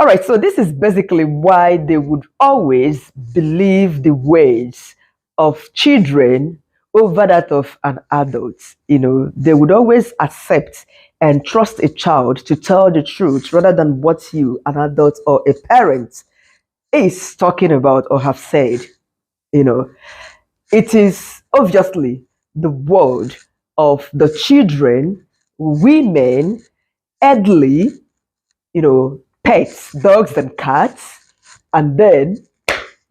All right, so this is basically why they would always believe the ways of children over that of an adult. They would always accept and trust a child to tell the truth rather than what you, an adult or a parent, is talking about or have said. You know, it is obviously the world of the children, women, elderly, pets, dogs and cats, and then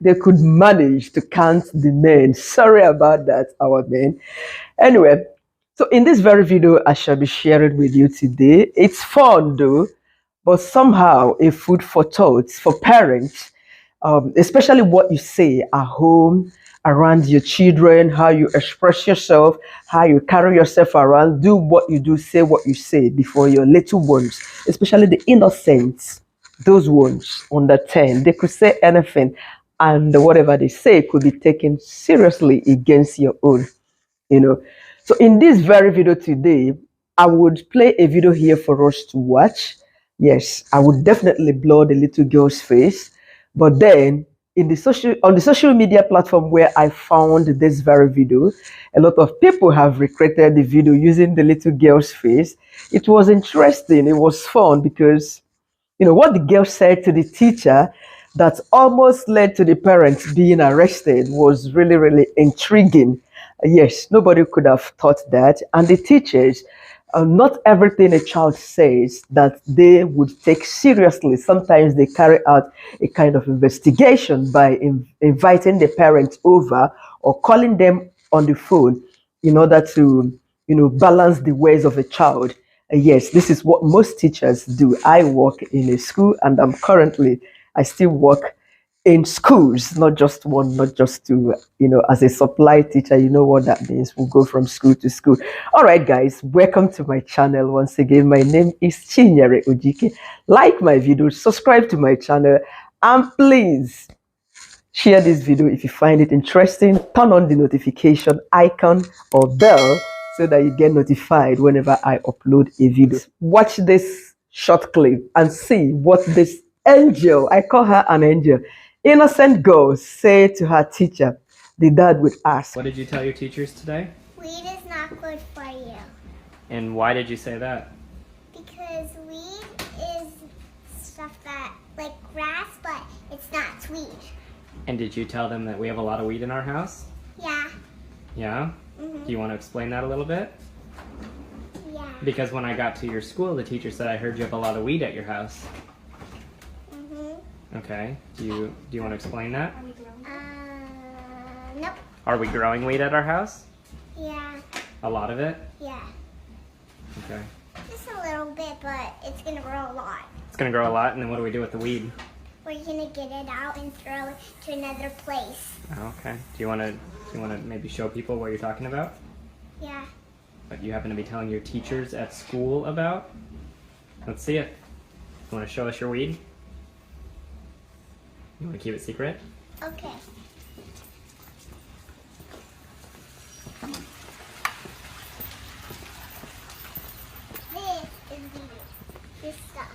they could manage to count the men. Sorry about that, our men. Anyway, so in this very video I shall be sharing with you today, it's fun though, but somehow a food for thought for parents, especially what you say at home, around your children, how you express yourself, how you carry yourself around, do what you do, say what you say before your little ones, especially the innocents, those ones under 10. They could say anything, and whatever they say could be taken seriously against your own, you know. So in this very video today, I would play a video here for us to watch. Yes, I would definitely blur the little girl's face, but then on the social media platform where I found this very video, a lot of people have recreated the video using the little girl's face. It was interesting, it was fun because what the girl said to the teacher that almost led to the parents being arrested was really, really intriguing. Yes, nobody could have thought that. And the teachers, not everything a child says that they would take seriously. Sometimes they carry out a kind of investigation by inviting the parents over or calling them on the phone in order to, balance the ways of a child. Yes, this is what most teachers do. I work in a school and I still work in schools, not just one, not just two, as a supply teacher, you know what that means. We'll go from school to school. All right, guys, welcome to my channel. Once again, my name is Chinyere Ojike. Like my video, subscribe to my channel, and please share this video if you find it interesting. Turn on the notification icon or bell so that you get notified whenever I upload a video. Watch this short clip and see what this angel, I call her an angel, innocent girl say to her teacher. The dad would ask, "What did you tell your teachers today?" Weed is not good for you. And why did you say that? Because weed is stuff that, like grass, but it's not sweet. And did you tell them that we have a lot of weed in our house? Yeah. Yeah? Mm-hmm. Do you want to explain that a little bit? Yeah. Because when I got to your school, the teacher said, "I heard you have a lot of weed at your house." Mm-hmm. Okay. Do you want to explain that? Nope. Are we growing weed at our house? Yeah. A lot of it? Yeah. Okay. Just a little bit, but it's gonna grow a lot. It's gonna grow a lot, and then what do we do with the weed? We're gonna get it out and throw it to another place. Oh, okay. Do you want to maybe show people what you're talking about? Yeah. What you happen to be telling your teachers at school about? Let's see it. You want to show us your weed? You want to keep it secret? Okay. This is weed. This stuff.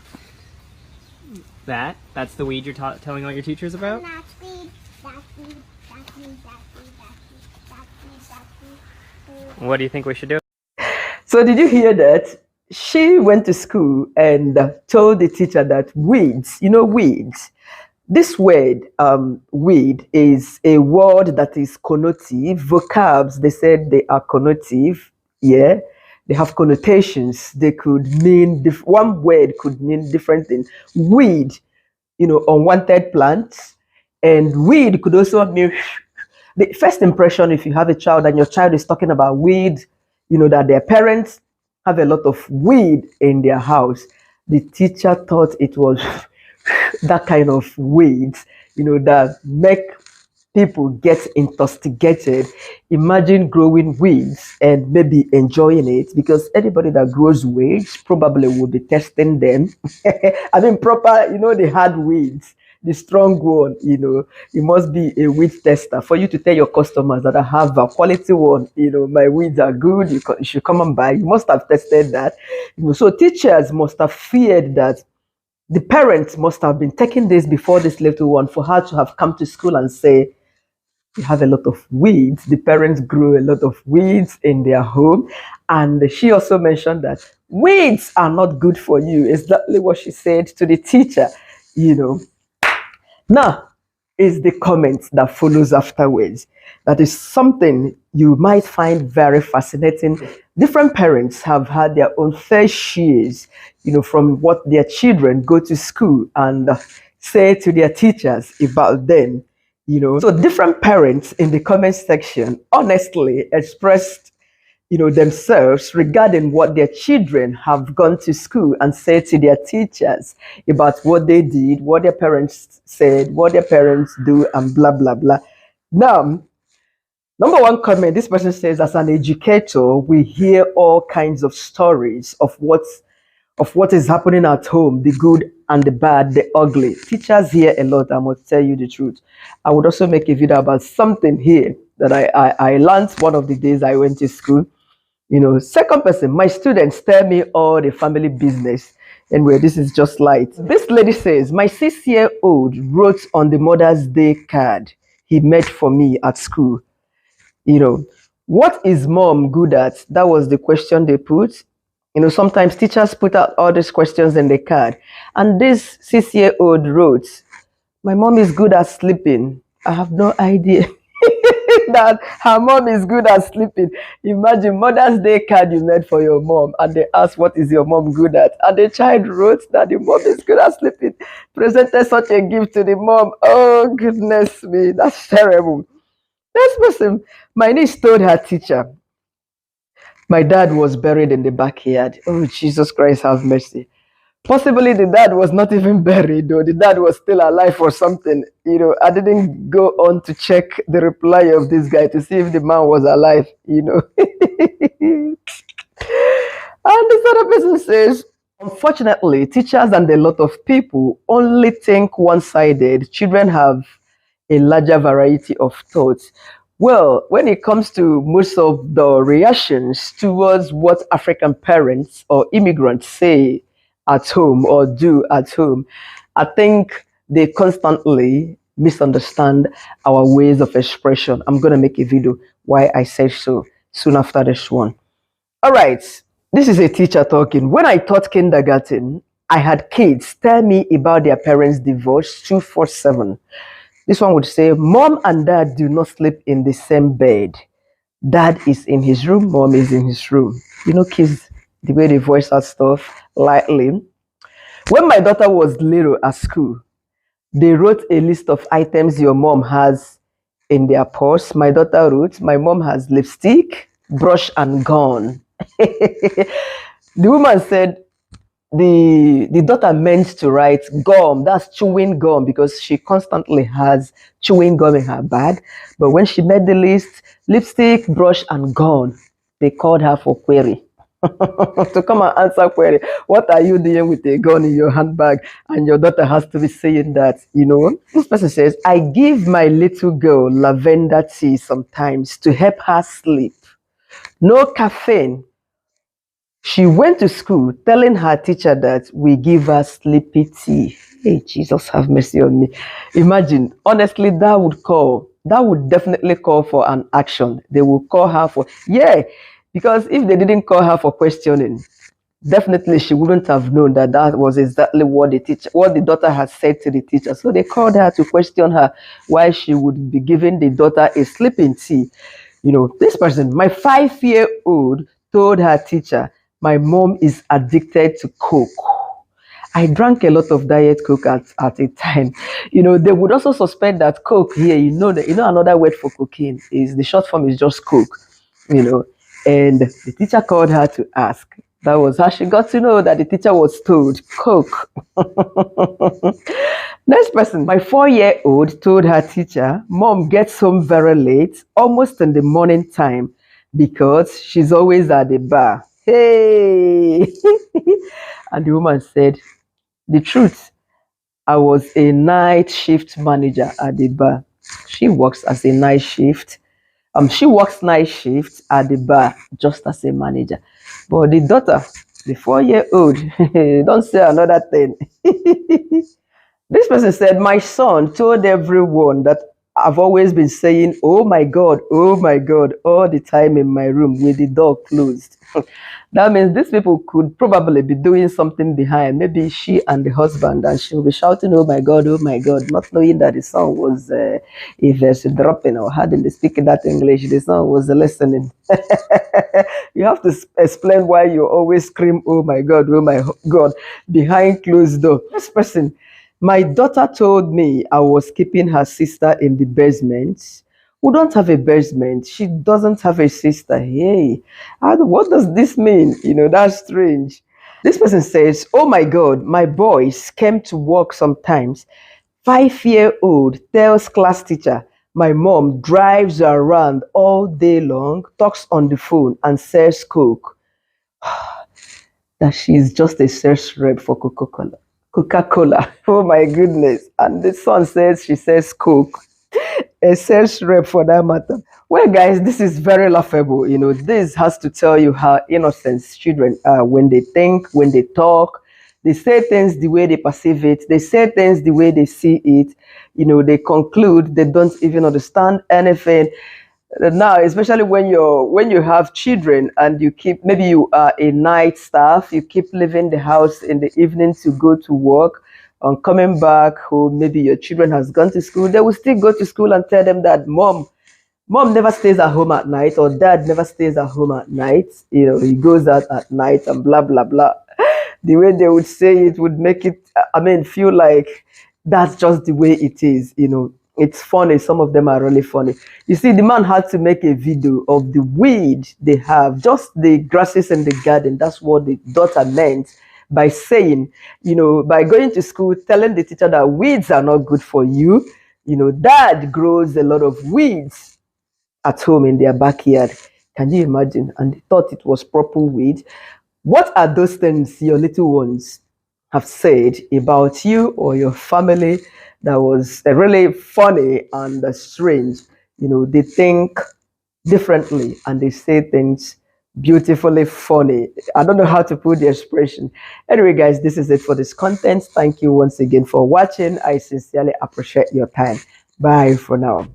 That's the weed you're telling all your teachers about? And that's weed. That's weed. That's weed. That's weed. That's weed. That's weed. That's weed. What do you think we should do? so did you hear that? She went to school and told the teacher that weeds, weeds. This word, weed, is a word that is connotative. Vocabs, they said they are connotative. Yeah, they have connotations. They could mean, one word could mean different things. Weed, unwanted plants. And weed could also mean, the first impression, if you have a child and your child is talking about weed, that their parents have a lot of weed in their house. The teacher thought it was that kind of weeds, that make people get intoxicated. Imagine growing weeds and maybe enjoying it, because anybody that grows weeds probably will be testing them. I mean, proper, the hard weeds, the strong one, you must be a weed tester for you to tell your customers that I have a quality one, my weeds are good, you should come and buy. You must have tested that. So teachers must have feared that The parents must have been taking this before this little one for her to have come to school and say, "You have a lot of weeds." The parents grew a lot of weeds in their home. And she also mentioned that weeds are not good for you. Exactly what she said to the teacher, you know. Now, is the comment that follows afterwards. That is something you might find very fascinating. Different parents have had their own fair shares, from what their children go to school and say to their teachers about them. So different parents in the comment section honestly expressed themselves regarding what their children have gone to school and said to their teachers about what they did, what their parents said, what their parents do, and blah blah blah. Now, number one comment, this person says, as an educator, we hear all kinds of stories of what is happening at home, the good and the bad, the ugly. Teachers hear a lot, I must tell you the truth. I would also make a video about something here that I learned one of the days I went to school. Second person, my students tell me all the family business. Anyway, this is just light. This lady says, my 6-year-old wrote on the Mother's Day card he made for me at school. What is mom good at? That was the question they put. Sometimes teachers put out all these questions in the card. And this 6-year-old wrote, my mom is good at sleeping. I have no idea that her mom is good at sleeping. Imagine Mother's Day card you made for your mom, and they asked, what is your mom good at? And the child wrote that the mom is good at sleeping. Presented such a gift to the mom. Oh, goodness me, that's terrible. Next person, my niece told her teacher, my dad was buried in the backyard. Oh, Jesus Christ, have mercy. Possibly the dad was not even buried, though. The dad was still alive or something. I didn't go on to check the reply of this guy to see if the man was alive. And this other person says, unfortunately, teachers and a lot of people only think one-sided. Children have a larger variety of thoughts. Well, when it comes to most of the reactions towards what African parents or immigrants say at home or do at home, I think they constantly misunderstand our ways of expression. I'm going to make a video why I say so soon after this one. All right, this is a teacher talking. When I taught kindergarten, I had kids tell me about their parents' divorce 247. This one would say, mom and dad do not sleep in the same bed. Dad is in his room, mom is in his room. Kids, the way they voice that stuff lightly. When my daughter was little at school, they wrote a list of items your mom has in their purse. My daughter wrote, my mom has lipstick, brush, and gun. The woman said, the daughter meant to write gum, that's chewing gum, because she constantly has chewing gum in her bag. But when she made the list, lipstick, brush, and gun, they called her for query. To come and answer query. What are you doing with a gun in your handbag? And your daughter has to be saying that. This person says, I give my little girl lavender tea sometimes to help her sleep. No caffeine. She went to school telling her teacher that we give her sleepy tea. Hey, Jesus, have mercy on me. Imagine, honestly, that would definitely call for an action. They will call her for, because if they didn't call her for questioning, definitely she wouldn't have known that was exactly what the daughter had said to the teacher. So they called her to question her why she would be giving the daughter a sleeping tea. This person, my 5-year-old told her teacher, my mom is addicted to Coke. I drank a lot of Diet Coke at a time. They would also suspect that Coke here, another word for cocaine is the short form is just Coke, and the teacher called her to ask. That was how she got to know that the teacher was told Coke. Next person, my 4-year-old told her teacher, mom gets home very late, almost in the morning time, because she's always at the bar. Hey! And the woman said, the truth, I was a night shift manager at the bar. She works as a night shift. She works night shift at the bar just as a manager. But the daughter The 4 year old, don't say another thing. This person said, my son told everyone that I've always been saying, oh my God, all the time in my room with the door closed. That means these people could probably be doing something behind, maybe she and the husband, and she'll be shouting, oh my God, not knowing that the son was, if there's a dropping or had in the speaking that English, the son was listening. You have to explain why you always scream, oh my God, behind closed door. This person, my daughter told me I was keeping her sister in the basement. We don't have a basement. She doesn't have a sister. Hey, what does this mean? That's strange. This person says, oh my God, my boys came to work sometimes. 5 year old tells class teacher, my mom drives around all day long, talks on the phone, and sells Coke. That she's just a sales rep for Coca-Cola. Coca-Cola. Oh my goodness. And the son says she says Coke. A sales rep for that matter. Well, guys, this is very laughable. This has to tell you how innocent children are when they think, when they talk. They say things the way they perceive it. They say things the way they see it. They conclude they don't even understand anything. Now, especially when you have children and you keep, maybe you are a night staff, you keep leaving the house in the evening to go to work, on coming back home, maybe your children has gone to school, they will still go to school and tell them that mom never stays at home at night, or dad never stays at home at night. He goes out at night and blah blah blah. The way they would say it would make it, feel like that's just the way it is. It's funny. Some of them are really funny. You see, the man had to make a video of the weed they have, just the grasses in the garden. That's what the daughter meant by saying, by going to school, telling the teacher that weeds are not good for you. Dad grows a lot of weeds at home in their backyard. Can you imagine? And they thought it was proper weed. What are those things your little ones have said about you or your family that was really funny and strange? They think differently and they say things beautifully funny. I don't know how to put the expression. Anyway, guys, this is it for this content. Thank you once again for watching. I sincerely appreciate your time. Bye for now.